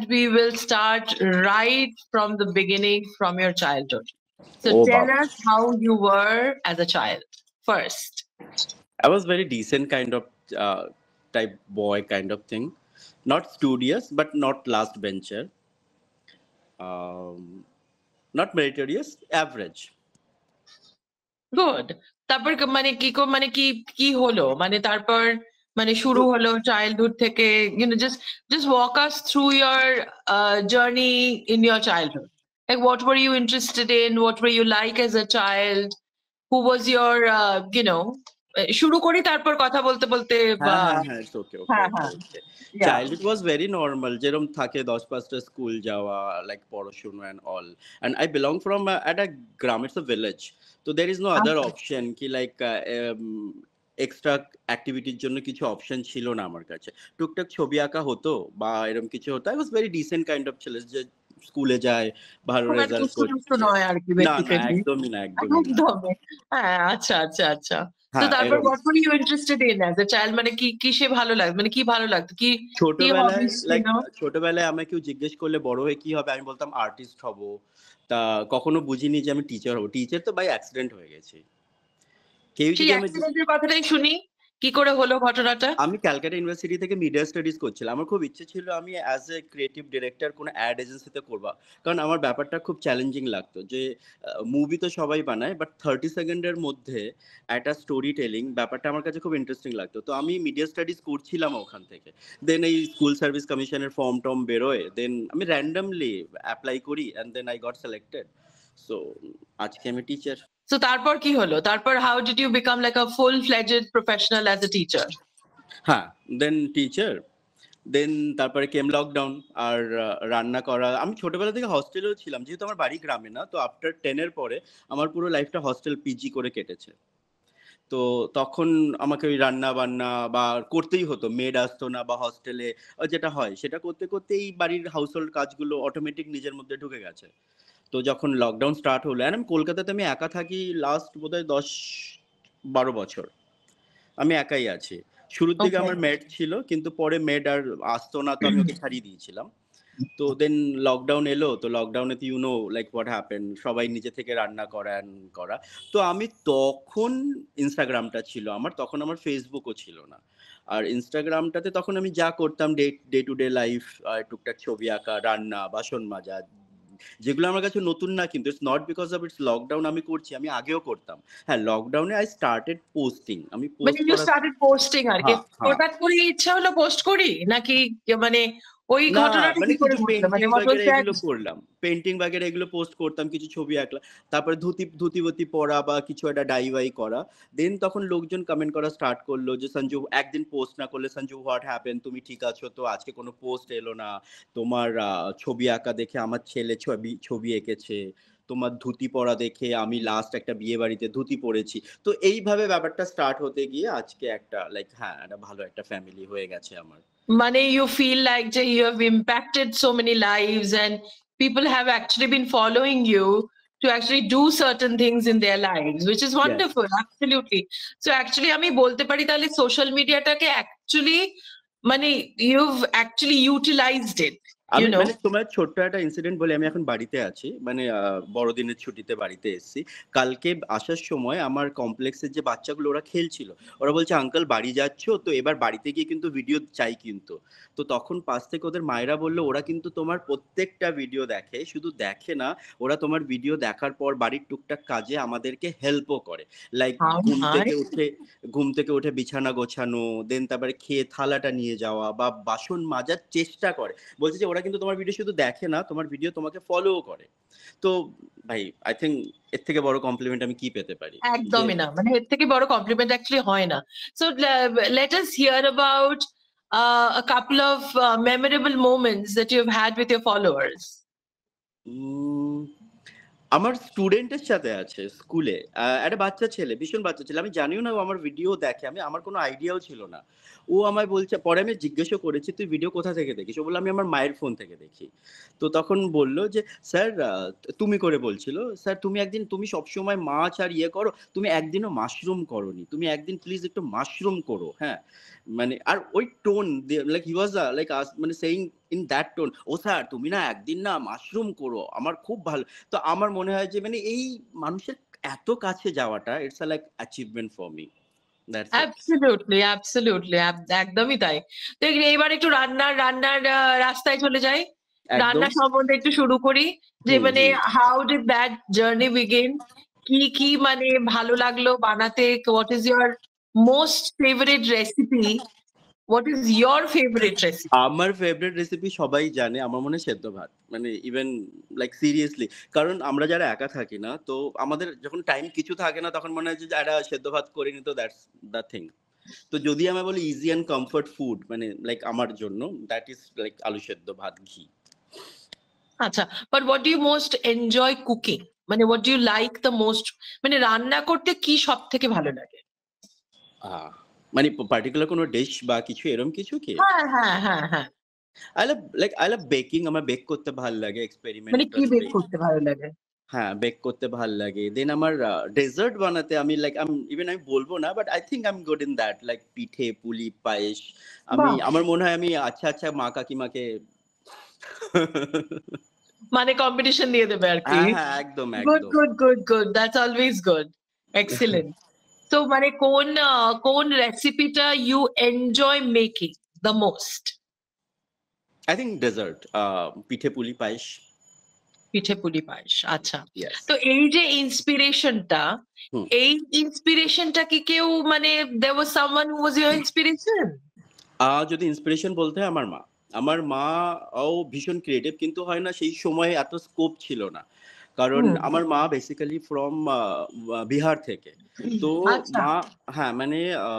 we will start right from the beginning, from your childhood. So Oh, tell Baba. us how you were as a child first. I was very decent kind of type boy kind of thing. Not studious, but not last bencher. Um, Not meritorious, average. Good. তারপর মানে মানে কি হলো, মানে তারপর মানে শুরু So, হলো চাইল্ডহুড থেকে, just walk us through your journey in your childhood, like what were you interested in, what were you like as a child, who was your শুরু করি তারপর কথা বলতে বলতে হ্যাঁ, it's okay, okay, হ্যাঁ okay, হ্যাঁ okay. Yeah. Childhood was very normal. যেরকম থাকে 10-5টা স্কুল যাওয়া, like পড়াশোনা and all. And I belong from at a gram, it's a village. So there is no other option কি like এক্সট্রা অ্যাক্টিভিটির জন্য কিছু option ছিল না আমার কাছে। টুকটাক ছবি আঁকা হতো বা এরকম কিছু হতো। I was very decent kind of ছেলে যে স্কুলে যায়, ভালো খুব একটা রেজাল্ট দুষ্টু করছে। নয় আর কি না, বেসিক্যালি। একদমই না, একদমই না। একদমই। হ্যাঁ, আচ্ছা আচ্ছা আচ্ছা। তো হ্যাঁ, তারপর এরকম। what were you interested in as a child, মানে কিসে ভালো লাগতো, মানে কি ভালো লাগতো, কি কি ছোটবেলায় হবিস ছিল? ছোটবেলায় আমায় কেউ জিজ্ঞেস করলে বড় হয়ে কি হবে, আমি বলতাম আর্টিস্ট হব। তা কখনো বুঝিনি যে আমি টিচার হব। টিচার তো বাই অ্যাক্সিডেন্ট হয়ে গেছি। কেউ সেই যদি অ্যাক্সিডেন্টের কথাটাই শুনি, কি করে হলো ঘটনাটা? আমি ক্যালকাটা ইউনিভার্সিটি থেকে মিডিয়া স্টাডিজ করছিলাম। আমার খুব ইচ্ছে ছিল আমি অ্যাজ এ ক্রিয়েটিভ ডিরেক্টর কোনো অ্যাড এজেন্সিতে করবা। কারণ আমার ব্যাপারটা খুব চ্যালেঞ্জিং লাগতো যে মুভি তো সবাই বানায়, বাট 30 সেকেন্ডের মধ্যে একটা স্টোরি টেলিং ব্যাপারটা আমার কাছে খুব ইন্টারেস্টিং লাগতো। তো আমি মিডিয়া স্টাডিজ করছিলাম ওখান থেকে। দেন এই স্কুল সার্ভিস কমিশনের ফর্ম টর্ম বেরোয়, দেন আমি র্যান্ডমলি অ্যাপ্লাই করি and then I got selected. So আজকে আমি টিচার। তো তারপর কি হলো, তারপর how did you become like a full fledged professional as a teacher? হ্যাঁ, দেন টিচার। দেন তারপরে কেম লকডাউন। আর রান্না করা, আমি ছোটবেলা থেকে হস্টেলেও ছিলাম, যেহেতু আমার বাড়ি গ্রামে না। তো আফটার 10 পরে আমার পুরো লাইফটা হস্টেল পিজি করে কেটেছে। তো তখন আমাকে ওই রান্না বান্না বা করতেই হতো, মেড আসতো না বা হস্টেলে যেটা হয় সেটা করতে করতে এই বাড়ির হাউস হোল্ড কাজগুলো অটোমেটিক নিজের মধ্যে ঢুকে গেছে। তো যখন লকডাউন স্টার্ট হলো, আর আমি কলকাতাতে আমি একা থাকি লাস্ট বোধহয় 10-12 বছর আমি একাই আছি। শুরুর দিকে ওকে। আমার মেড ছিল, কিন্তু পরে মেড আর আসতো না, তো আমি ওকে ছাড়িয়ে দিয়েছিলাম। তো দেন লকডাউন এলো, তো লকডাউনে তো লাইক হোয়াট হ্যাপেন, সবাই নিজে থেকে রান্না করা করা। তো আমি তখন ইনস্টাগ্রামটা ছিল আমার, তখন আমার ফেসবুকও ছিল না। আর ইনস্টাগ্রামটাতে তখন আমি যা করতাম ডে টু ডে লাইফ, টুকটাক ছবি আঁকা, রান্না, বাসন মাজা, যেগুলো আমার কাছে নতুন না। কিন্তু it's not because of its lockdown আমি করছি, আমি আগেও করতাম। হ্যাঁ, লকডাউনে আই স্টার্টেড পোস্টিং, আমি মানে পোস্ট ইউ করা। স্টার্টেড পোস্টিং আর কি, হ্যাঁ, হ্যাঁ। হঠাৎ করে ইচ্ছা হলো পোস্ট করি নাকি, মানে ওই না, ঘটনাটা মানে কি করে কিছু ঘটলো, পেন্টিং মানে হোয়াট ওয়াজ বাগেরা দ্যাট? এগুলো করলাম। পেন্টিং বাগেরা এগুলো পোস্ট করতাম, কিছু ছবি আঁকলাম। তারপরে ধুতি পরা বা কিছু একটা ডাই-ওয়াই করা। দেন তখন লোকজন কমেন্ট করা স্টার্ট করলো যে, "সঞ্জু একদিন পোস্ট না করলে সঞ্জু হোয়াট হ্যাপেন? তুমি ঠিক আছো তো? আজকে কোনো পোস্ট এলো না। তোমার ছবি আঁকা দেখে আমার ছেলে ছবি এঁকেছে। তোমার ধুতি পরা দেখে আমি লাস্ট একটা বিয়েবাড়িতে ধুতি পরেছি।" তো এইভাবে ব্যাপারটা স্টার্ট হতে গিয়ে আজকে একটা লাইক হ্যাঁ, একটা ভালো একটা ফ্যামিলি হয়ে গেছে আমার। মানে you feel like যে you have impacted so many lives and people have actually been following you to actually do certain things in their lives, which is Yes. wonderful, absolutely. So actually আমি বলতে পারি তাহলে social মিডিয়াটাকে actually মানে you've actually utilized it, you আমি know. মানে তোমার ছোট্ট একটা ইনসিডেন্ট বলি। আমি এখন বাড়িতে আছি, মানে বড়দিনের ছুটিতে বাড়িতে এসেছি। কালকে আসার সময় আমার কমপ্লেক্সের যে বাচ্চাগুলো ওরা খেলছিল, ওরা বলছে আঙ্কেল বাড়ি যাচ্ছ তো, এবার বাড়িতে গিয়ে কিন্তু ভিডিও চাই কিন্তু। তো তখন পাশ থেকে ওদের মায়েরা বললো ওরা কিন্তু তোমার প্রত্যেকটা ভিডিও দেখে, শুধু দেখে না, ওরা তোমার ভিডিও দেখার পর বাড়ির টুকটাক কাজে আমাদেরকে হেল্পও করে। Like How nice. ঘুম থেকে উঠে বিছানা গোছানো, দেন তারপরে খেয়ে থালাটা নিয়ে যাওয়া বা বাসন মাজার চেষ্টা করে। বলছে যে ওরা কিন্তু তোমার ভিডিও শুধু দেখে না, তোমার ভিডিও তোমাকে ফলোও করে। তো ভাই আই থিংক এর থেকে বড় কমপ্লিমেন্ট আমি কি পেতে পারি? যে একদমই না, মানে এর থেকে বড় কমপ্লিমেন্ট অ্যাকচুয়ালি হয় না। So let us hear about a couple of memorable moments that you've had with your followers. উম আমার স্টুডেন্টের সাথে আছে স্কুলে। একটা বাচ্চা ছেলে, ভীষণ বাচ্চা ছেলে। আমি জানিও না ও আমার ভিডিও দেখে। আমার কোনো আইডিয়াও ছিল না। ও আমায় বলছে, পরে আমি জিজ্ঞাসাও করেছি, "তুই ভিডিও কোথা থেকে দেখিস?" ও বলল, "আমি আমার মায়ের ফোন থেকে দেখি।" তো তখন বলল যে, "স্যার" তুমি করে বলছিল, "স্যার তুমি সবসময় মাছ আর করো। তুমি একদিনও মাশরুম করোনি। তুমি একদিন প্লিজ একটু মাশরুম করো।" হ্যাঁ? মানে আর ওই tone like he was like মানে সেইং ইন দ্যাট টোন, ও স্যার তুমি না একদিন না মাশরুম করো, আমার খুব ভালো। তো আমার মনে হয় যে মানে এই মানুষের এত কাছে যাওয়াটা it's like achievement for me, that's it. Absolutely, absolutely একদমই তাই। তো এবার একটু রান্নার রাস্তায় চলে যাই। একদম। রান্না সম্বন্ধে একটু শুরু করি। যে হুম, মানে হুম। How did that journey begin? কি মানে ভালো লাগলো বানাতে? What is your most favourite recipe? What is your favourite recipe? আমার ফেভারিট রেসিপি সবাই জানে। আমার মনে হয় সেদ্ধ ভাত। মানে ইভেন লাইক সিরিয়াসলি। কারণ আমরা যারা একা থাকি না, তো আমাদের যখন টাইম কিছু থাকে না তখন মনে হয় যে একটা সেদ্ধ ভাত করে নিই, তো দ্যাটস দ্য থিং। তো যদি আমি বলি ইজি অ্যান্ড কমফোর্ট ফুড মানে লাইক আমার জন্য দ্যাট ইজ লাইক আলু সেদ্ধ, ভাত, ঘি। আচ্ছা, but what do you most enjoy cooking? মানে what do you like the most? মানে রান্না করতে কি সবথেকে ভালো লাগে? আ মানে পার্টিকুলার কোনো ডিশ বা কিছু এরকম কিছু কি? হ্যাঁ, হ্যাঁ, হ্যাঁ, হ্যাঁ। I love baking. আমার বেক করতে ভাল লাগে, মানে কি বেক এক্সপেরিমেন্টালি। করতে ভালো লাগে? হ্যাঁ, বেক করতে ভাল লাগে। দেন আমার ডেজার্ট বানাতে আমি লাইক আমি বলব না, but I think I am good in that. Like পিঠে, পুলি, পায়েস। বাহ! আমার মনে হয় আমি আচ্ছা মা কাকিমাকে মানে কম্পিটিশন দিয়ে দেবে আরকি। হ্যাঁ, হ্যাঁ, একদম, গুড, একদম। Good, good, good. That's always good. Excellent. তো মানে কোন রেসিপিটা you enjoy making the most? I think dessert pithe, puli, পায়েস। পিঠে পুলি পায়েস। আচ্ছা। ইয়েস। তো এই যে ইন্সপিরেশনটা, হুম। এই ইন্সপিরেশনটা কি কেউ মানে there was someone who was your inspiration? যদি ইন্সপিরেশন বলতে হয় আমার মা। আমার মাও ভীষণ ক্রিয়েটিভ, কিন্তু হয় না সেই সময়ে এত স্কোপ ছিল না। কারণ হুম। আমার মা বেসিক্যালি ফ্রম বিহার থেকে। তো আচ্ছা। মা হ্যাঁ, মানে আ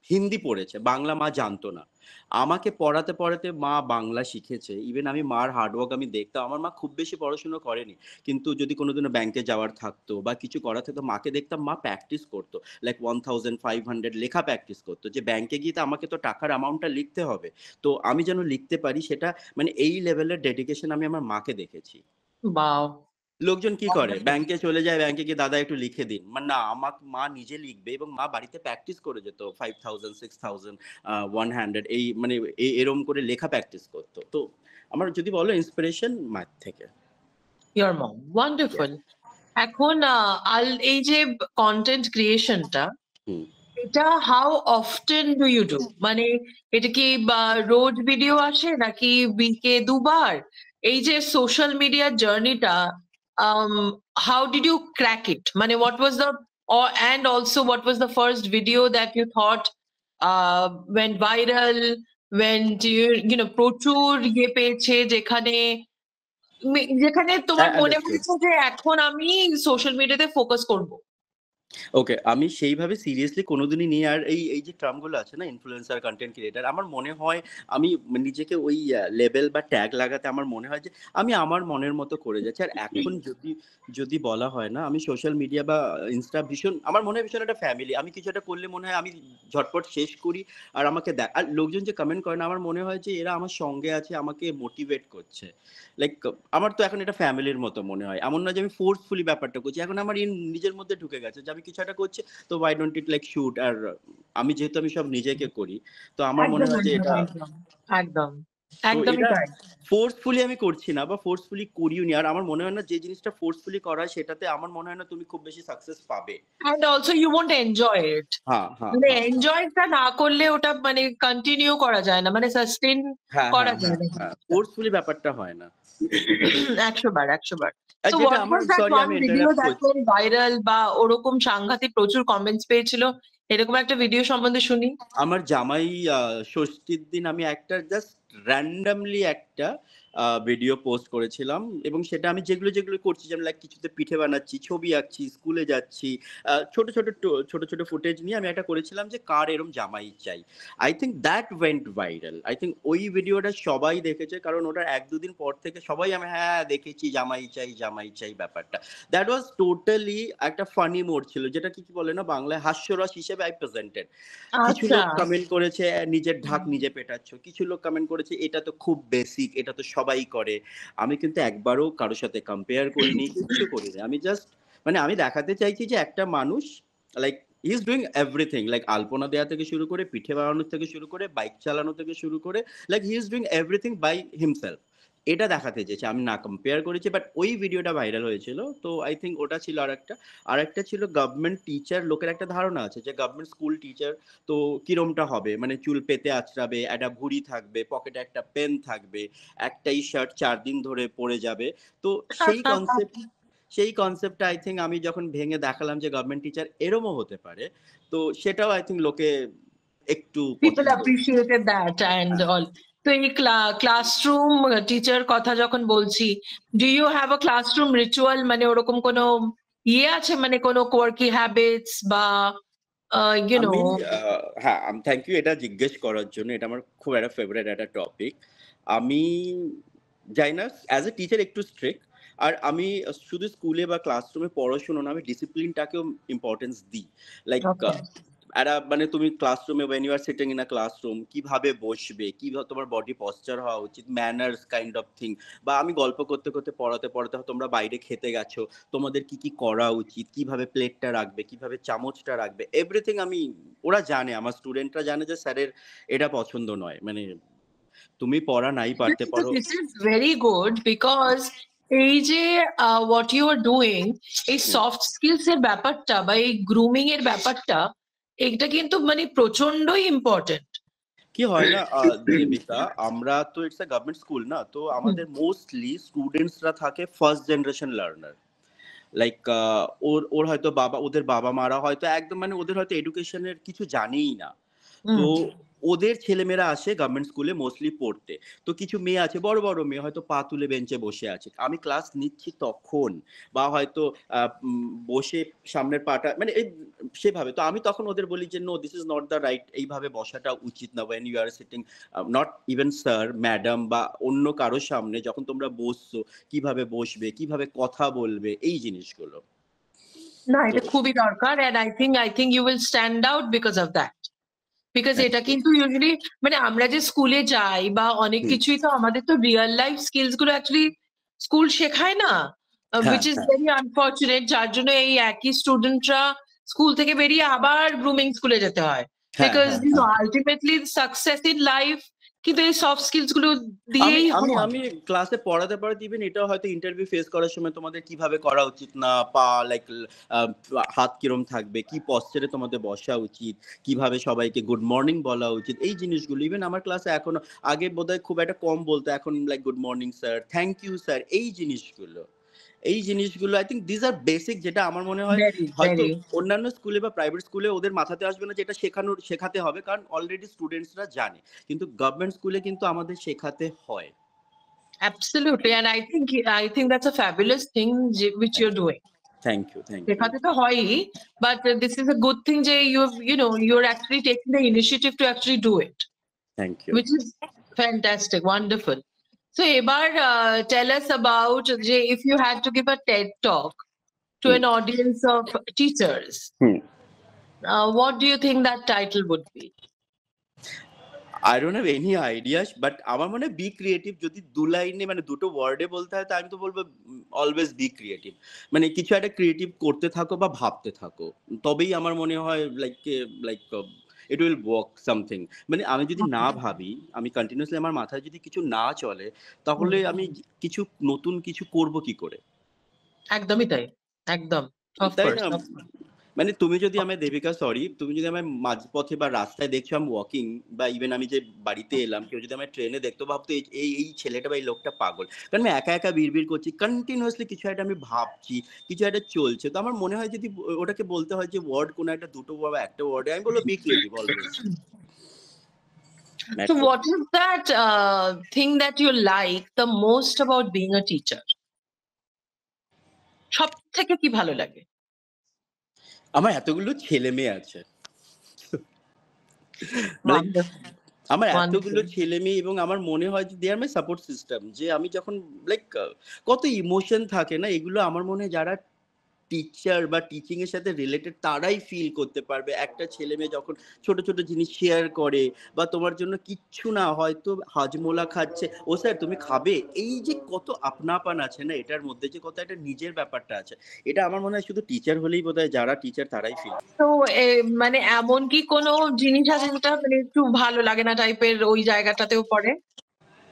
হিন্দি পড়েছে। বাংলা মা জানতো না। আমাকে পড়াতে মা বাংলা শিখেছে। ইভেন আমি মার হার্ড ওয়ার্ক আমি দেখতাম। আমার মা খুব বেশি পড়াশোনা করেনি। কিন্তু যদি কোনোদিনও ব্যাংকে যাওয়ার থাকতো বা কিছু করার থাকতো, মাকে দেখতাম মা প্র্যাকটিস করত। লাইক 1500 লেখা প্র্যাকটিস করত। যে ব্যাংকে গিয়ে তো আমাকে তো টাকার অ্যামাউন্টটা লিখতে হবে। তো আমি যেন লিখতে পারি সেটা, মানে এই লেভেলের ডেডিকেশন আমি আমার মাকে দেখেছি। ওয়াও! লোকজন কি করে? ওয়ান্ডারফুল। ব্যাংকে চলে যায়, ব্যাংকে গিয়ে দাদা একটু লিখে দিন। না, মা নিজে লিখবে এবং মা বাড়িতে প্র্যাকটিস করে যেত। 5000, 6000 100 এই মানে এরকম করে লেখা প্র্যাকটিস করত। তো আমার যদি বলো ইন্সপিরেশন মায়ের থেকে। Your mom. ইয়া। ওয়ান্ডারফুল। এখন এই যে কনটেন্ট ক্রিয়েশনটা, হুম। এটা how often do you do? মানে এটা কি রোজ ভিডিও আসে নাকি উইকে ২ বার? এই যে সোশ্যাল মিডিয়ার জার্নিটা, um, how did you crack it? মানে what was the and also what was the first video that you thought went viral, went you know প্রচুর পেয়েছে যেখানে তোমার মনে আন্ডারস্টুড। হয়েছে যে এখন আমি সোশ্যাল মিডিয়াতে ফোকাস করব? ওকে, আমি সেইভাবে সিরিয়াসলি কোনোদিনই নিই। আর এই যে টার্ম গুলো আছে না, ইনফ্লুয়েন্সার, কনটেন্ট ক্রিয়েটর, আমার মনে হয় আমি নিজেকে ওই লেবেল বা ট্যাগ লাগাতে আমার মনে হয় যে আমি আমার মনের মতো করে যাচ্ছি। আর এখন যদি বলা হয় না, আমি সোশ্যাল মিডিয়া বা ইনস্টা ভীষণ, আমার মনে হয় ভীষণ একটা ফ্যামিলি। আমি কিছু একটা করলে মনে হয় আমি ঝটপট শেষ করি আর আমাকে আর লোকজন যে কমেন্ট করে না, আমার মনে হয় যে এরা আমার সঙ্গে আছে, আমাকে মোটিভেট করছে। লাইক আমার তো এখন এটা ফ্যামিলির মতো মনে হয়। এমন না যে আমি ফোর্সফুলি ব্যাপারটা করছি। এখন আমার নিজের মধ্যে ঢুকে গেছে যে আমি কিছু একটা করছি, তো why don't it like shoot। আর যেহেতু আমি সব নিজেকে করি, তো আমার মনে একদম, হয় যে একদম, এটা, একদম, একদম, তো একদমই এটা তাই। ফোর্সফুলি আমি করছি না বা ফোর্সফুলি করিওনি। আর আমার মনে হয় না যে জিনিসটা ফোর্সফুলি করা হয় সেটাতে আমার মনে হয় না তুমি খুব বেশি সাকসেস পাবে। And also you won't enjoy it. হ্যাঁ, হ্যাঁ, মানে হ্যাঁ, হ্যাঁ। এনজয়টা না করলে ওটা মানে কন্টিনিউ করা যায় না। মানে সাস্টেইন হ্যাঁ, করা হ্যাঁ, যায় হ্যাঁ, না হ্যাঁ। জিনিসটা। ফোর্সফুলি ব্যাপারটা হয় না। ১০০ বার, ১০০ বার। আর So যেটা what আমার, was that সরি one আমি video ইন্টারাপ্ট that করছি। went viral বা ওরকম সাংঘাতিক প্রচুর কমেন্টস পেয়েছিল? এরকম একটা ভিডিও সম্বন্ধে শুনি। আমার জামাই ষষ্ঠীর দিন আমি একটা জাস্ট randomly একটা ভিডিও পোস্ট করেছিলাম এবং সেটা আমি যেগুলো করছি, যেমন লাইক কিছুতে পিঠে বানাচ্ছি, ছবি আঁকছি, স্কুলে যাচ্ছি। ছোট ছোট ফুটেজ নিয়ে আমি একটা করেছিলাম যে কার এরম জামাই চাই। I think that went viral. I think ওই ভিডিওটা সবাই দেখেছে, কারণ ওটার ১-২ দিন পর থেকে সবাই আমি হ্যাঁ, দেখেছি জামাই চাই ব্যাপারটা। That was totally একটা ফানি মোড ছিল, যেটা কি বলে না বাংলায় হাস্যরস হিসেবে I presented. কিছু আচ্ছা। লোক কমেন্ট করেছে নিজের ঢাক নিজে পেটাচ্ছ। কিছু লোক কমেন্ট করেছে এটা তো খুব বেসিক, এটা তো সবাই করে। আমি কিন্তু একবারও কারো সাথে কম্পেয়ার করিনি, কিচ্ছু করিনি। আমি জাস্ট মানে আমি দেখাতে চাইছি যে একটা মানুষ like he is doing everything, like আলপনা দেওয়া থেকে শুরু করে, পিঠে বানানো থেকে শুরু করে, বাইক চালানো থেকে শুরু করে, like he is doing everything by himself. এটা দেখাতে চেয়েছে, আমি না কম্পেয়ার করেছি, বাট ওই ভিডিওটা ভাইরাল হয়েছিল। তো আই থিঙ্ক ওটা ছিল। আর একটা ছিল গভর্নমেন্ট টিচার। লোকের একটা ধারণা আছে যে গভর্নমেন্ট স্কুল টিচার তো কিরমটা হবে, মানে চুল পেতে আঁচড়াবে, একটা ভুঁড়ি থাকবে, পকেটে একটা পেন থাকবে, একটাই শার্ট 4 দিন ধরে পরে যাবে। তো সেই কনসেপ্টটা আই থিঙ্ক আমি যখন ভেঙে দেখালাম যে গভর্নমেন্ট টিচার এরমও হতে পারে, তো সেটাও আই থিঙ্ক লোকে একটু People পছন্দ করেছে। appreciated that and all. তো এই ক্লাসরুম টিচার কথা যখন বলছি, do you have a classroom ritual, মানে ওরকম কোনো ইয়ে আছে, মানে কোনো কোয়ার্কি হ্যাবিটস বা ইউ নো? আমি হ্যাঁ, থ্যাংক ইউ এটা জিজ্ঞেস করার জন্য। এটা আমার খুব একটা ফেভারিট একটা টপিক। আমি জানি না, অ্যাজ এ টিচার একটু স্ট্রিক্ট। আর আমি শুধু স্কুলে বা ক্লাসরুমে পড়াশোনা না, আমি ডিসিপ্লিনটাকেও ইম্পর্টেন্স দিই। লাইক একটা মানে তুমি ক্লাসরুমে when you are sitting in a classroom, কিভাবে বসবে, কিভাবে তোমার বডি পশ্চার হওয়া উচিত, ম্যানার্স কাইন্ড অফ থিং। বা আমি গল্প করতে করতে পড়াতে পড়াতে তোমরা বাইরে খেতে গেছো, তোমাদের কি কি করা উচিত, কিভাবে প্লেটটা রাখবে, কিভাবে চামচটা রাখবে, এভরিথিং আমি, ওরা জানে, আমার স্টুডেন্টরা জানে যে স্যারের এটা পছন্দ নয়। মানে তুমি পড়া নাই পারতে পারো। This is very good because এই যে what you are doing, এই সফট স্কিলস এর ব্যাপারটা বা এই গ্রুমিং এর ব্যাপারটা, এটা কিন্তু মানে প্রচন্ডই ইম্পর্টেন্ট। কি হয় না দেবিকা, আমরা তো ইটস আ গভর্নমেন্ট স্কুল না, তো আমাদের মোস্টলি স্টুডেন্টসরা থাকে ফার্স্ট জেনারেশন লার্নার। লাইক ওর হয়তো ওদের বাবা মারা হয়তো একদম মানে ওদের হয়তো এডুকেশনের কিছু জানেই না। তো ওদের ছেলেমেয়েরা আসে গভর্নমেন্ট স্কুলে মোস্টলি পড়তে। তো কিছু মেয়ে আছে, বড় বড় মেয়ে, হয়তো পা তুলে বেঞ্চে বসে আছে, আমি ক্লাস নিচ্ছি তখন, বা হয়তো বসে সামনের পাটা মানে সেভাবে। তো আমি তখন ওদের বলি যে no, this is not the right, এইভাবে বসাটা উচিত না। When you are sitting, not even sir madam বা অন্য কারোর সামনে যখন তোমরা বসছো, কিভাবে বসবে, কিভাবে কথা বলবে, এই জিনিসগুলো। না, এটা খুবই দরকার, and I think you will stand out because of that. Because এটা কিন্তু ইউজুয়ালি মানে আমরা যে স্কুলে যাই বা অনেক কিছুই তো আমাদের তো রিয়েল লাইফ স্কিলস গুলো অ্যাকচুয়ালি স্কুল শেখায় না, উইচ ইজ ভেরি আনফর্চুনেট। যার জন্য এই একই স্টুডেন্টরা স্কুল থেকে বেরিয়ে আবার গ্রুমিং স্কুলে যেতে হয়, because you know ultimately success in life কিন্তু এই সফট স্কিলস গুলো দিয়েই আমি হয়। আমি ক্লাসে পড়াতে পড়াতে ইভেন এটাও হয়তো ইন্টারভিউ ফেস করার সময় তোমাদের কিভাবে করা উচিত না, পা লাইক হাত কিরম থাকবে, কি পশ্চারে তোমাদের বসা উচিত, কিভাবে সবাইকে গুড মর্নিং বলা উচিত, এই জিনিসগুলো ইভেন আমার ক্লাসে এখনো, আগে বোধহয় খুব একটা কম বলতো, এখন like good morning sir, thank you sir, এই জিনিসগুলো I think this are basic, যেটা আমার মনে হয় হয়তো অন্যান্য স্কুলে বা প্রাইভেট স্কুলে ওদের মাথাতে আসবে না, যেটা শেখাতে হবে, কারণ অলরেডি স্টুডেন্টসরা জানে। কিন্তু গভর্নমেন্ট স্কুলে কিন্তু আমাদের শেখাতে হয়। Absolutely, and I think that's a fabulous thing which you're doing. Thank you. শেখাতে তো হয়ই, but this is a good thing যে you're actually taking the initiative to actually do it. Thank you. Which is fantastic, wonderful. So এবার tell us about যে if you had to give a TED talk to an audience of teachers, what do you think that title would be? I don't have any idea, but আমার মনে হয় be creative. যদি দু লাইনে মানে দুটো ওয়ার্ডে বলতে হয়, তো আমি তো বলবো অলওয়েজ বি ক্রিয়েটিভ। মানে কিছু একটা ক্রিয়েটিভ করতে থাকো বা ভাবতে থাকো, তবেই আমার মনে হয় like it will work something. মানে আমি যদি না ভাবি, আমি কন্টিনিউয়াসলি আমার মাথায় যদি কিছু না চলে, তাহলে আমি কিছু নতুন কিছু করব কি করে? একদমই তাই, একদম। তাই না? মানে তুমি যদি আমায় দেবিকা, সরি, তুমি যদি আমায় মাঝপথে বা রাস্তায় দেখছো আমি ওয়াকিং, বা ইভেন আমি যে বাড়িতে এলাম, কেউ যদি আমায় ট্রেনে দেখতো, ভাবতো এই ছেলেটা বা এই লোকটা পাগল, কারণ আমি একা একা বিড়বিড় করছি, কন্টিনিউয়াসলি কিছু একটা আমি ভাবছি, কিছু একটা চলছে। তো আমার মনে হয় যদি ওটাকে বলতে হয় যে ওয়ার্ড কোনো একটা, দুটো বা একটা ওয়ার্ডে, আমি বলবো be creative always. So what is that thing that you like the most about being a teacher? সব থেকে কি ভালো লাগে? আমার এতগুলো ছেলে মেয়ে আছে, আমার এতগুলো ছেলে মেয়ে, এবং আমার মনে হয় যে দে আর মাই সাপোর্ট সিস্টেম। যে আমি যখন লাইক কত ইমোশন থাকে না, এগুলো আমার মনে হয় যারা টিচার বা টিচিং এর সাথে রিলেটেড তারাই ফিল করতে পারবে। একটা ছেলে মেয়ে যখন ছোট ছোট জিনিস শেয়ার করে বা তোমার জন্য কিচ্ছু না, হয়তো হাজমোলা খাচ্ছে, ও স্যার তুমি খাবে, এই যে কত আপনাপন আছে না এটার মধ্যে, যে কত একটা নিজের ব্যাপারটা আছে, এটা আমার মনে হয় শুধু টিচার হলেই বোধহয়, যারা টিচার তারাই ফিল। তো মানে এমন কি কোনো জিনিস আছে যেটা মানে একটু ভালো লাগে না টাইপের ওই জায়গাটাতেও পড়ে?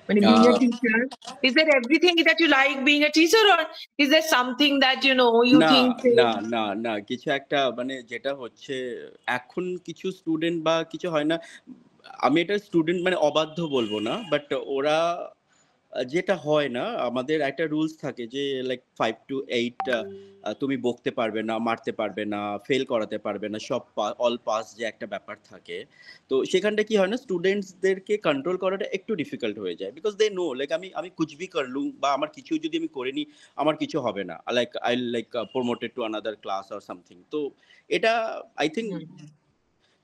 When being a teacher, is there everything that you like being a teacher, or is there something that you না think না না না কিছু একটা মানে যেটা হচ্ছে এখন কিছু স্টুডেন্ট বা কিছু হয় না, আমি এটা স্টুডেন্ট মানে অবাধ্য বলবো না, বাট ওরা যেটা হয় না, আমাদের একটা রুলস থাকে যে লাইক 5 to 8 তুমি বকতে পারবে না, মারতে পারবে না, ফেল করাতে পারবে না, সব অল পাস যে একটা ব্যাপার থাকে। তো সেখানটা কি হয় না, স্টুডেন্টসদেরকে কন্ট্রোল করাটা একটু ডিফিকাল্ট হয়ে যায়, বিকজ দে নো লাইক আমি কুছ ভি কর লুঁ, বা আমার কিছু যদি আমি করে নিই আমার কিছু হবে না, like I like promoted to another class or something. তো এটা আই থিঙ্ক,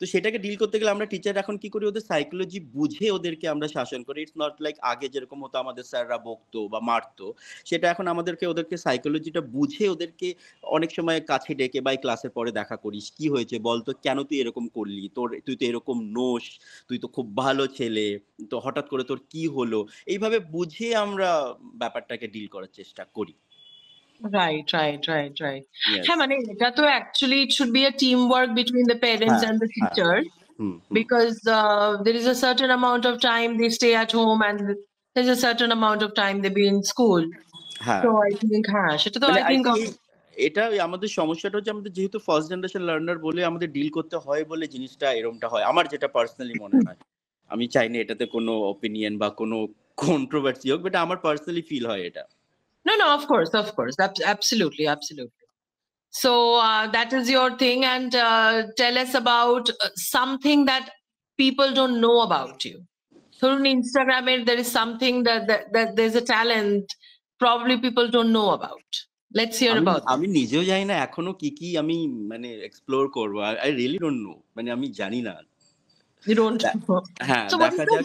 তো সেটাকে ডিল করতে গেলে আমরা টিচার এখন কি করি, ওদের সাইকোলজি বুঝে ওদেরকে আমরা শাসন করি। ইটস নট লাইক আগে যেরকম হতো আমাদের স্যাররা বকতো বা মারতো, সেটা এখন ওদেরকে সাইকোলজিটা বুঝে ওদেরকে অনেক সময় কাছে ডেকে বা ক্লাসের পরে দেখা করিস, কি হয়েছে বলতো, কেন তুই এরকম করলি, তুই তো এরকম নোস, তুই তো খুব ভালো ছেলে, তো হঠাৎ করে তোর কি হলো, এইভাবে বুঝে আমরা ব্যাপারটাকে ডিল করার চেষ্টা করি। right, right. Yes. হ্যাঁ, মানে এটা তো actually it should be a teamwork between the parents হ্যাঁ and the হ্যাঁ teachers, hmm hmm because there is a certain amount of time they stay at home and there's a certain amount of time they be in school. হ্যাঁ So I think হ্যাঁ, সেটা তো মানে I I think think এটা আমাদের সমস্যাটা হচ্ছে, আমাদের যেহেতু ফার্স্ট জেনারেশন লার্নার বলে আমাদের ডিল করতে হয় বলে জিনিসটা এরকমটা হয়, আমার যেটা পার্সোনালি মনে হয়। আমি চাই না এটাতে কোনো অপিনিয়ন বা কোনো কন্ট্রোভার্সি হোক, বাট আমার পার্সোনালি ফিল হয় এটা। no, of course, absolutely. So that is your thing, and tell us about something that people don't know about you. Through Instagram, there is something that there's a talent probably people don't know about. Let's hear আমি about that. আমি নিজেও জানি না এখনো কি কি আমি মানে এক্সপ্লোর করবো, আই রিয়েলি ডোন্ট নো, মানে আমি জানি না। You don't know. হ্যাঁ So দেখা যাক।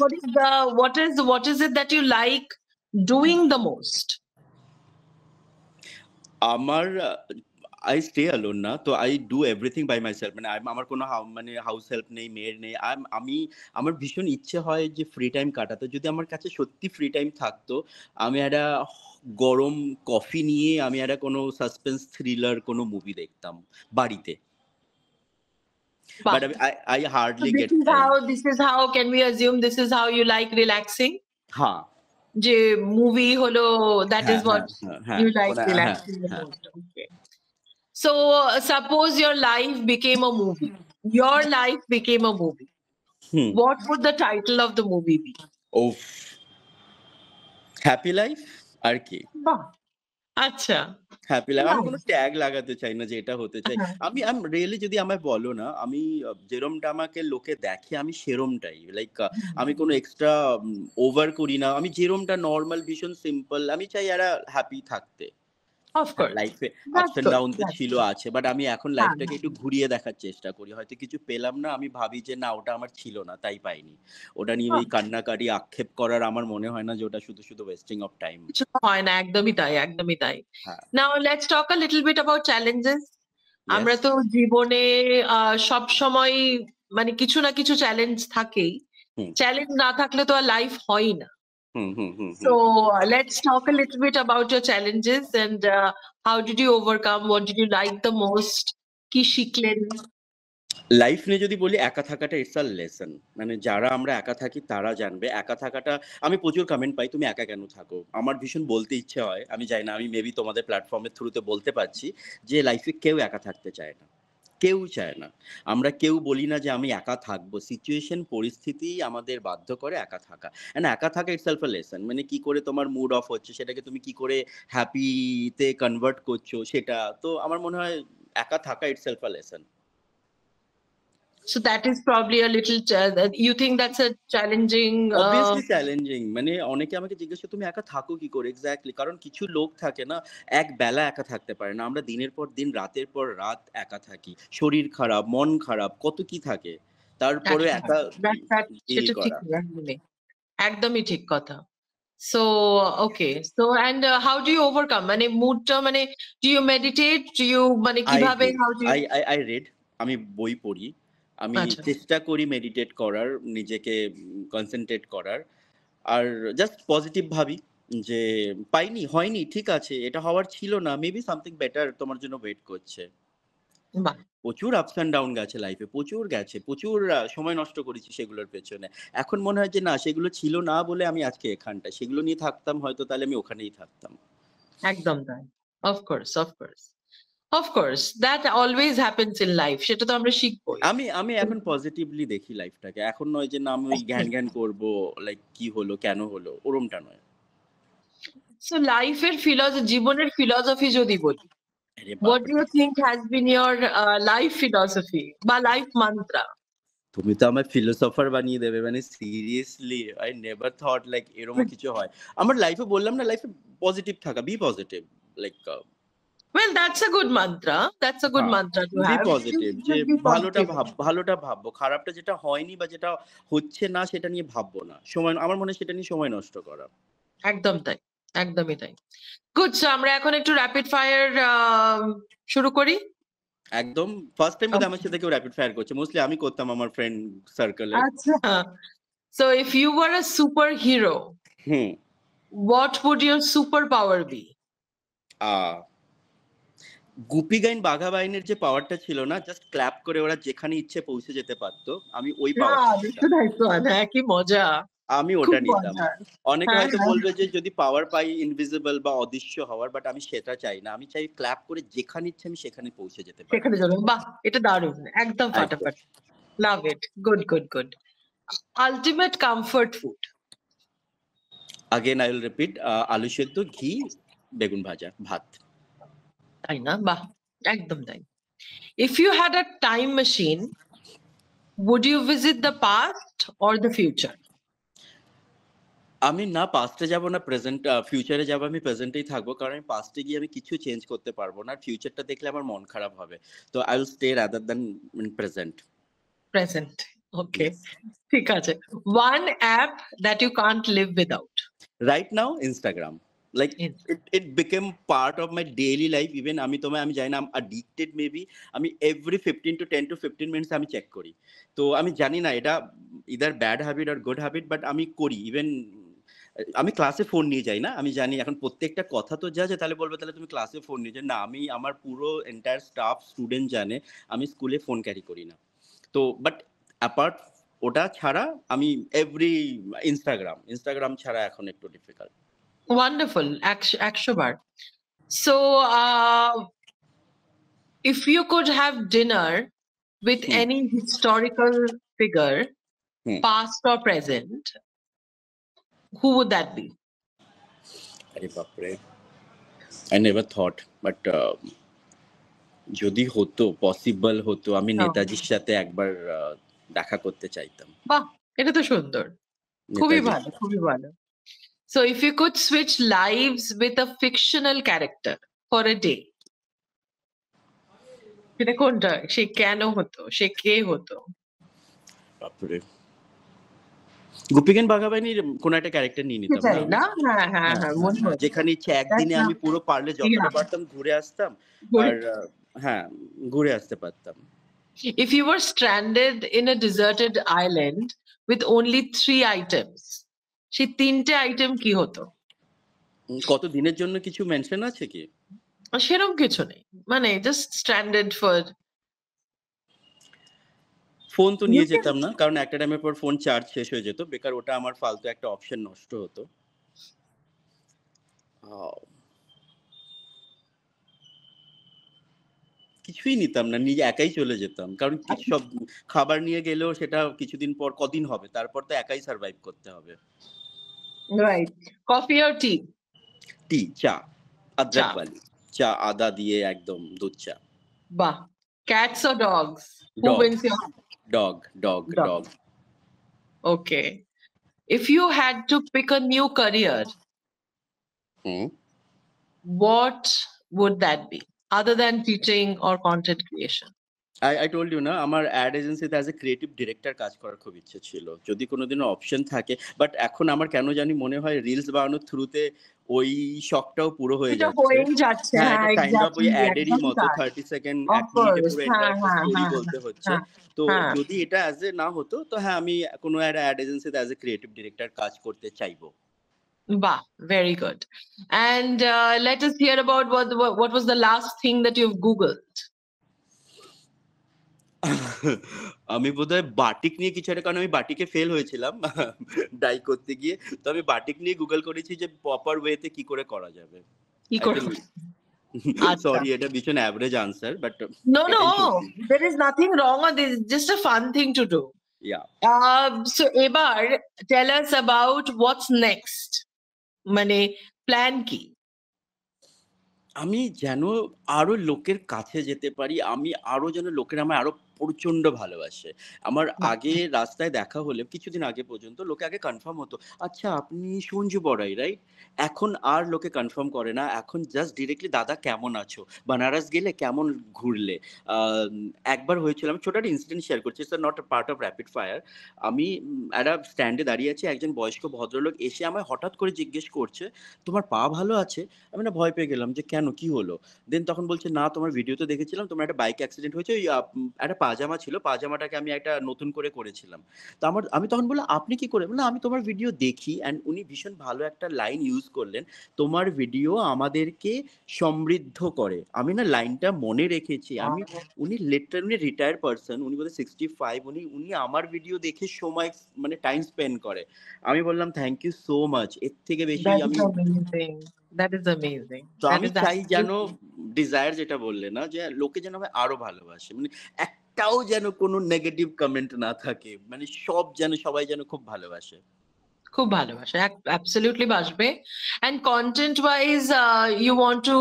what is it that you like doing the most? আমার আই স্টে অ্যালোন না, তো I do everything by myself, মানে আমার কোনো মানে হাউস হেল্প নেই, মেয়ের নেই। আমি আমার ভীষণ ইচ্ছে হয় যে ফ্রি টাইম কাটাতে, যদি আমার কাছে সত্যি ফ্রি টাইম থাকতো, আমি একটা গরম কফি নিয়ে আমি একটা কোনো সাসপেন্স থ্রিলার কোনো মুভি দেখতাম বাড়িতে, but Wow. I So hardly gate time. this is how can we assume this is how you like relaxing? হ্যাঁ যে movie holo, that is হ্যাঁ what হ্যাঁ হ্যাঁ হ্যাঁ you like হ্যাঁ relaxing the হ্যাঁ most. Okay. So suppose your life became a movie. Your life became a movie. Hmm What would the title of the movie be? ওফ, happy life আর কি। বাহ, আচ্ছা। হ্যাপি লাইফ, আমি কোনো Nice. Tag লাগাতে চাই না যে এটা হতে চাই। হ্যাঁ। আমি রিয়েলি যদি আমায় বলো না, আমি যেরমটা আমাকে লোকে দেখে আমি সেরমটাই। লাইক আমি কোনো এক্সট্রা ওভার করি না। আমি যেরমটা নরমাল ভীষণ সিম্পল, আমি চাই এরা হ্যাপি থাকতে। Of হ্যাঁ, course. লাইফে আপস That's অ্যান্ড good. ডাউন তো That's ছিল good. আছে। বাট আমি এখন হ্যাঁ, লাইফটাকে হ্যাঁ। একটু ঘুরিয়ে দেখার চেষ্টা করি। হয়তো কিছু পেলাম না, আমি ভাবি যে না ওটা আমার ছিল না, তাই পাইনি। ওটা নিয়ে ওই কান্নাকাটি আক্ষেপ করার আমার মনে হয় না যে ওটা শুধু ওয়েস্টিং অফ টাইম। কিছু হয় না, একদমই তাই। হ্যাঁ, Now let's talk a little bit about challenges. Yes. আমরা তো জীবনে সব সময় মানে কিছু না কিছু চ্যালেঞ্জ থাকেই। হুম, চ্যালেঞ্জ না থাকলে তো আর লাইফ হয়ই না। হুম, হুম, হুম, So hmm. let's talk a little bit about your challenges and how did you overcome? What did you like the most? কি শিখলেন? লাইফ নিয়ে যদি বলি, একা থাকাটা ইটস আ লেসন। মানে যারা আমরা একা থাকি তারা জানবে একা থাকাটা। আমি প্রচুর কমেন্ট পাই, তুমি একা কেন থাকো? আমার ভীষণ বলতে ইচ্ছে হয়। আমি জানি না, আমি মেবি তোমাদের প্ল্যাটফর্মের থ্রুতে বলতে পারছি যে লাইফে কেউ একা থাকতে চায় না। কেউ চায় না। আমরা কেউ বলি না যে আমি একা থাকবো। সিচুয়েশন পরিস্থিতি আমাদের বাধ্য করে একা থাকা। অ্যান্ড একা থাকা ইটসেলফ আ লেসন। মানে কি করে তোমার মুড অফ হচ্ছে সেটাকে তুমি কি করে হ্যাপি তে কনভার্ট করছো সেটা। তো আমার মনে হয় একা থাকা itself a lesson. So that is probably a little you think that's a challenging obviously challenging. মানে অনেকে আমাকে জিজ্ঞেস করে, "তুমি একা থাকো কি করে?" এক্সাক্টলি। কারণ কিছু লোক থাকে না, একবেলা একা থাকতে পারে না। আমরা দিনের পর দিন, রাতের পর রাত একা থাকি। শরীর খারাপ, মন খারাপ, কত কি থাকে। তারপরেও একা that ডিল সেটা ঠিক করা। একদমই ঠিক কথা। So, okay. So, and how do you overcome? মানে moodটা মানে do you meditate? Do you মানে আই কিভাবে read how do you? I read আমি বই পড়ি। আমি আচ্ছা, চেষ্টা করি মেডিটেট করার, নিজেকে কনসেনট্রেট করার। আর জাস্ট পজিটিভ ভাবি যে পাইনি, হয়নি, ঠিক আছে। এটা হওয়ার ছিল না। মেবি সামথিং বেটার তোমার জন্য ওয়েট করছে। বাহ! প্রচুর আপস অ্যান্ড ডাউন গেছে লাইফে, প্রচুর গেছে। প্রচুর সময় নষ্ট করেছি সেগুলোর পেছনে। এখন মনে হয় যে না, সেগুলো ছিল না বলে আমি আজকে এখানটায়। সেগুলো নিয়ে থাকতাম হয়তো তাহলে আমি ওখানেই থাকতাম। একদম তাই। Of course, of course. Of course, that always happens in life. সেটা তো আমরা শিখবই। আমি আমি এখন পজিটিভলি দেখি লাইফটাকে। এখন নয় যে না আমি ওই ঘ্যান করব, লাইক কি হলো, কেন হলো, ওরমটা নয়। So, লাইফের জীবনের ফিলসফি যদি বলি, আরে what do বাপরে! you think has been your life philosophy বা life mantra? তুমি তো আমায় ফিলোসোফার বানিয়ে দেবে। মানে seriously I never thought like এরকমও কিছু হয়। আমার লাইফে বললাম না, লাইফে পজিটিভ থাকা, be positive. Like Well, that's a good mantra. That's a good হ্যাঁ, mantra to be have. Positive, যে Just be positive. ভালোটা ভাববো। খারাপটা যেটা হয়নি বা যেটা হচ্ছে না সেটা নিয়ে ভাববো না। আমার মনে হয় সেটা নিয়ে সময় নষ্ট করা। একদম তাই। একদমই তাই। গুড। সো আমরা এখন একটু র‍্যাপিড ফায়ার শুরু করি। একদম ফার্স্ট টাইম বোধহয় আমার সাথে কেউ র‍্যাপিড ফায়ার করছে। মোস্টলি আমি করতাম আমার ফ্রেন্ড সার্কেলে। আচ্ছা। So if you were a superhero, hmm, what would your superpower be? আ গুপি গাইন বাঘা বাইনের যে পাওয়ারটা ছিল না, জাস্ট ক্ল্যাপ করে ওরা যেখানে ইচ্ছে পৌঁছে যেতে পারতো। আমি ওই পাওয়ারটা নিতাম। হ্যাঁ, কি মজা। আমি খুব ওটা নিতাম। মজার। অনেকে হ্যাঁ, হয়তো হ্যাঁ। বলবে যে যদি পাওয়ার পাই ইনভিজিবল বা অদৃশ্য হওয়ার, বাট আমি সেটা চাই না। আমি চাই ক্ল্যাপ করে যেখানে ইচ্ছে আমি সেখানে পৌঁছে যেতে পারি। সেখানে যাবেন। বাহ! এটা দারুণ। একদম একদম। ফাটাফাটি। Love it. Good, good, good. Ultimate comfort food. Again I will repeat, আলু সেদ্ধ, ঘি, বেগুন ভাজা, ভাত। তাই না? বাহ! একদম তাই। If you had a time machine, would you visit the past or the future? আমি না পাস্টে যাব না ফিউচারে যাব, আমি প্রেজেন্টেই থাকবো। কারণ আমি পাস্টে গিয়ে আমি কিছু চেঞ্জ করতে পারবো না। আর ফিউচারটা দেখলে আমার মন খারাপ হবে। তো I will stay rather than in present. Present. Okay. Yes. ঠিক আছে। One app that you can't live without. Right now Instagram. Like Yes. it became part of my daily life. Even আমি জানি না, I'm addicted maybe. আমি every 15 to 10 to 15 minutes আমি check করি। তো আমি জানি না এটা either bad habit or good habit, but আমি করি। ইভেন আমি ক্লাসে ফোন নিয়ে যাই না। আমি জানি এখন প্রত্যেকটা কথা তো যা তাহলে বলবে তাহলে তুমি ক্লাসে ফোন নিয়ে যাও। না, আমি আমার পুরো এন্টায়ার স্টাফ, স্টুডেন্ট জানে আমি স্কুলে ফোন ক্যারি করি না। তো বাট অ্যাপার্ট ওটা ছাড়া আমি ইনস্টাগ্রাম ছাড়া এখন একটু difficult. Wonderful. ১০০ bar. So, if you could have dinner with hmm, any historical figure, hmm. past or present, who would that be? আরে বাপরে! I never thought, but যদি হতো, পসিবল হতো, আমি Oh, নেতাজির সাথে একবার দেখা করতে চাইতাম। বাহ! এটা তো সুন্দর। খুবই নেতাজির ভালো, খুবই ভালো। So, if you could switch lives with a fictional character for a day, সেটা কোনটা? সে কেন হতো? সে কে হতো? বাপরে! গুপিগান বাঘাবাইনির কোন একটা ক্যারেক্টার নিয়ে নিতাম না সেটাই আমি? না? হ্যাঁ, হ্যাঁ, হ্যাঁ, হ্যাঁ, হ্যাঁ, মনে হ্যাঁ। হয়েছে। যেখানে ইচ্ছে একদিনে আমি পুরো পারলে যতটা Yeah. পারতাম ঘুরে আসতাম। Good. আর হ্যাঁ, ঘুরে আসতে পারতাম। If you were stranded in a deserted island with only 3 items, সেই ৩ টে আইটেম কি হতো? কত দিনের জন্য কিছু মেনশন আছে কি? সেরম কিছু নেই। মানে জাস্ট stranded for ফোন তো you নিয়ে can যেতাম না। কারণ একটা টাইমের পর ফোন চার্জ শেষ হয়ে যেত। বেকার ওটা আমার ফালতু একটা অপশন নষ্ট হতো। আও কিছুই নিতাম না। নিজে একাই চলে যেতাম। কারণ কিছু সব খাবার নিয়ে গেলেও সেটা কিছুদিন পর কদিন হবে। তারপর তো একাই সারভাইভ করতে হবে। right. Coffee or tea? টি, চা, চা। আদ্রক বালি। চা আদা দিয়ে একদম দুধ চা। বাহ! Cats or dogs? Who dog, wins your heart? Dog, dog, Dog. Dog. Okay. If you had to pick a new career, hmm. what would that be? Other than teaching or content creation? I told you না আমার add এজেন্সিতে as a creative director কাজ করার খুব ইচ্ছে ছিল যদি কোনোদিনও অপশন থাকে, বাট এখন আমার কেন জানি মনে হয় রিলস বানানোর থ্রুতে ওই শখটাও পুরো হয়ে এটা যাচ্ছে। হয়েই যাচ্ছে, হ্যাঁ, হ্যাঁ একটা কাইন্ড অফ ওই এক্স্যাক্টলি, অ্যাডেরই একদম মতো তাই। 30 সেকেন্ড অফ 1 মিনিটে কোর্স, পুরো হ্যাঁ এন্টায়ার একটা হ্যাঁ স্টোরি হ্যাঁ বলতে হচ্ছে। হ্যাঁ তো হ্যাঁ। যদি এটা অ্যাজ এ না হতো তো হ্যাঁ আমি কোনো একটা অ্যাড এজেন্সিতে অ্যাজ এ ক্রিয়েটিভ ডিরেক্টর কাজ করতে চাইবো। Bah, very good. And let us hear about what was the last thing that you've Googled. আমি বোধহয় বাটিক নিয়ে কিছু একটা, কারণ আমি বাটিকে ফেল হয়েছিলাম ডাই করতে গিয়ে। তো আমি বাটিক নিয়ে গুগল করেছি যে প্রপার ওয়েতে কি করে করা যাবে। কি আই করে? থিংক আচ্ছা। সরি এটা ভীষণ অ্যাভারেজ আনসার, বাট No, এটাই no, সত্যি। there is nothing wrong on this. It's just a fun thing to do. Yeah So এবার tell us about what's next. মানে প্ল্যান কি? আমি যেন আরো লোকের কাছে যেতে পারি। আমি আরো যেন লোকেরা আমায় আরো প্রচন্ড ভালোবাসে। আমার বাহ, আগে রাস্তায় দেখা হলে কিছুদিন আগে পর্যন্ত লোকে আগে কনফার্ম হতো, "আচ্ছা আপনি সঞ্জু বড়াই, রাইট?" এখন আর লোকে কনফার্ম করে না। এখন জাস্ট ডিরেক্টলি, "দাদা কেমন আছো? বানারস গেলে কেমন ঘুরলে?" আম একবার হয়েছিল, আমি ছোট একটা ইনসিডেন্ট শেয়ার করছি। It's not a part of rapid fire. আমি একটা স্ট্যান্ডে দাঁড়িয়ে আছি। একজন বয়স্ক ভদ্রলোক এসে আমায় হঠাৎ করে জিজ্ঞেস করছে, "তোমার পা ভালো আছে?" আমি না ভয় পেয়ে গেলাম যে, "কেন? কি হলো?" দেন তখন বলছে, "না তোমার ভিডিওতে দেখেছিলাম তোমার একটা বাইক অ্যাক্সিডেন্ট হয়েছে। ওই একটা পাজামা ছিল। পাজামাটাকে আমি একটা নতুন করে করেছিলাম।" তো আমি তখন বললাম, "আপনি কি করে?" বলল, "আমি তোমার ভিডিও দেখি।" অ্যান্ড উনি ভীষণ ভালো একটা লাইন ইউজ করলেন, "তোমার ভিডিও আমাদেরকে সমৃদ্ধ করে।" আমি না লাইনটা মনে রেখেছি। উনি লিটারালি রিটায়ার্ড পারসন। উনি বোধহয় 65। উনি আমার ভিডিও দেখে সময় মানে টাইম স্পেন্ড করে। আমি বললাম, "থ্যাংক ইউ সো মাচ।" এর থেকে বেশি that is আমি amazing. That is amazing. তো That আমি is চাই যেন absolutely. ডিজায়ার যেটা বললে না যে লোকে যেন আমায় আরো ভালোবাসে। মানে একটাও যেন কোনো নেগেটিভ কমেন্ট না থাকে। মানে সবাই যেন খুব ভালোবাসে। খুব ভালোবাসে। Absolutely বাসবে। And content wise, you want to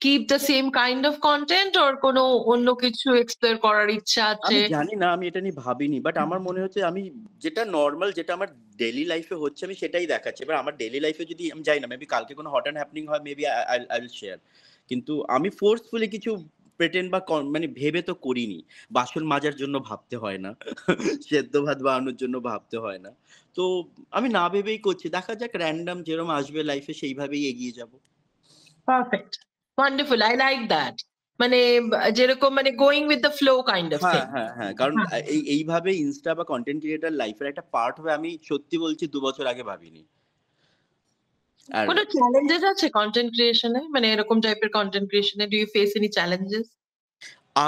keep the same kind of content or কোনো অন্য কিছু explore করার ইচ্ছা আছে? আমি জানি না, আমি এটা নিয়ে ভাবিনি। বাট আমার মনে হচ্ছে আমি যেটা নরমাল, যেটা আমার ডেইলি লাইফ এ হচ্ছে আমি সেটাই দেখাচ্ছি। এবার আমার ডেইলি লাইফ এ যদি আমি জানি না, মেবি কালকে কোনো হট অ্যান্ড হ্যাপেনিং হয়, মেবি আই উইল শেয়ার। কিন্তু আমি ফোর্সফুলি কিছু প্রিটেন্ড বা মানে ভেবে তো করিনি। বাসন মাজার জন্য ভাবতে হয় না। সেদ্ধ ভাত বানানোর জন্য ভাবতে হয় না। তো আমি না ভেবেই করছি। দেখা যাক র‍্যান্ডম যেরকম আসবে লাইফে সেইভাবেই এগিয়ে যাব। Perfect. Wonderful. I like that. মানে যেরকম মানে going with the flow kind of হ্যাঁ, thing. হ্যাঁ, হ্যাঁ। কারণ হ্যাঁ। এইভাবে ইনস্টা বা কনটেন্ট ক্রিয়েটর লাইফ এর একটা পার্ট হবে আমি সত্যি বলছি ২ বছর আগে ভাবিনি। আর কোনো challenges আছে content creation এ? মানে এরকম টাইপের content creation A do you face any challenges?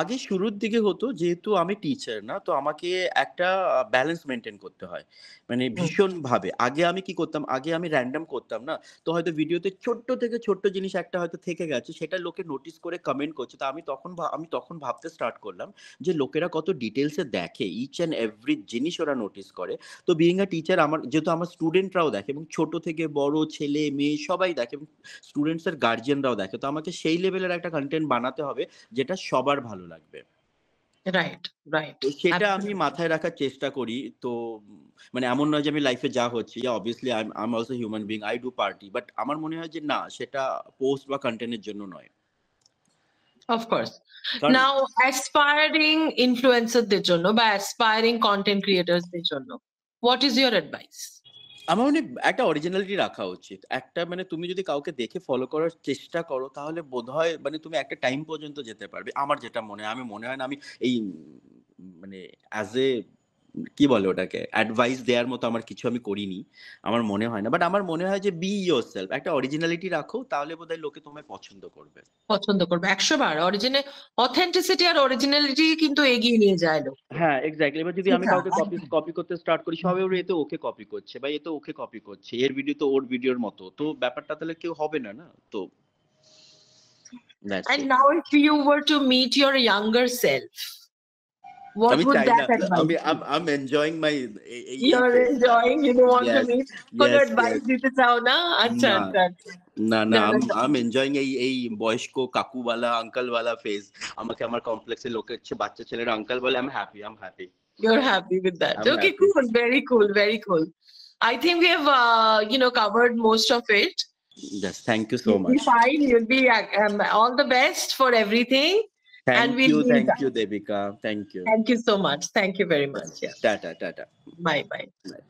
আগে শুরুর দিকে হতো, যেহেতু আমি টিচার না, তো আমাকে একটা ব্যালেন্স মেইনটেইন করতে হয়। মানে হুম। ভীষণভাবে। আগে আমি কি করতাম, আগে আমি র‍্যান্ডম করতাম না। তো হয়তো ভিডিওতে ছোট্ট থেকে ছোট্ট জিনিস একটা হয়তো থেকে গেছে, সেটা লোকে নোটিস করে কমেন্ট করছে। তো আমি তখন ভাবতে স্টার্ট করলাম যে লোকেরা কত ডিটেইলস এ দেখে। ইচ অ্যান্ড এভরি জিনিস ওরা নোটিস করে। তো বিইং আ টিচার যেহেতু আমার স্টুডেন্টরাও দেখে এবং ছোট থেকে বড় ছেলে, মেয়ে সবাই দেখে এবং স্টুডেন্টস এর গার্ডিয়ানরাও দেখে। তো আমাকে সেই লেভেলের একটা কনটেন্ট বানাতে হবে যেটা সবার ভালো লাগবে। Right, right. তো সেটা আমি Absolutely. মাথায় রাখার চেষ্টা করি। তো মানে এমন নয় যে আমি লাইফে যা হচ্ছি, obviously I'm also human being, I do party, but আমার মনে হয় যে না, সেটা পোস্ট বা কনটেন্ট এর জন্য নয়। Of course. কারণ Now aspiring influencer দের জন্য বা aspiring content creators দের জন্য what is your advice? আমার মনে হয় একটা অরিজিনালিটি রাখা উচিত। একটা মানে তুমি যদি কাউকে দেখে ফলো করার চেষ্টা করো তাহলে বোধহয় মানে তুমি একটা টাইম পর্যন্ত যেতে পারবে। আমার যেটা মনে হয়, আমি মনে হয় না আমি এই মানে অ্যাজ এ কি বলে ওটাকে? অ্যাডভাইস দেয়ার মতো আমার কিছু আমি করিনি। আমার মনে হয় না। বাট আমার মনে হয় যে বি ইয়োরসেলফ, একটা অরিজিনালিটি রাখো তাহলে বোধহয় লোকে তোমায় পছন্দ করবে। পছন্দ করবে ১০০ বার authenticity আর originality কিন্তু এগিয়ে নিয়ে যায় লোক। হ্যাঁ, এক্সাক্টলি। এবার যদি আমি সেটা কাউকে একদম। কপি করতে স্টার্ট করি, সবাই ওরে এ তো ওকে কপি করছে বা এ তো ওকে কপি করছে। এর ভিডিও তো ওর ভিডিওর মতো। তো ব্যাপারটা তাহলে কেউ হবে না, না? তো that's And it. now if you were to meet your younger self, what আমি would চাই না। that advice be? I'm enjoying my এই You're ফেজটা। enjoying, you don't want to yes, meet, কোনো ইয়েস, advice ইয়েস। দিতে চাও না? আচ্ছা, না, আচ্ছা, আচ্ছা। না, না, না, I'm enjoying এই বয়স্ক কাকুওয়ালা, আঙ্কেলওয়ালা ফেজ। আমাকে আমার কমপ্লেক্সের লোকের বাচ্চা ছেলেরা আঙ্কেল বলে, I'm happy, I'm happy, you're happy with that. I'm Okay, happy. cool. Very cool. Very cool. I think we have, covered most of it. Yes, thank you so You'll be much. fine. You'll be all the best for everything. Thank we'll you, be in thank touch. you, Devika. Thank you. Thank you so much. Thank you very much. Yeah. Tata, tata. Bye bye. Bye.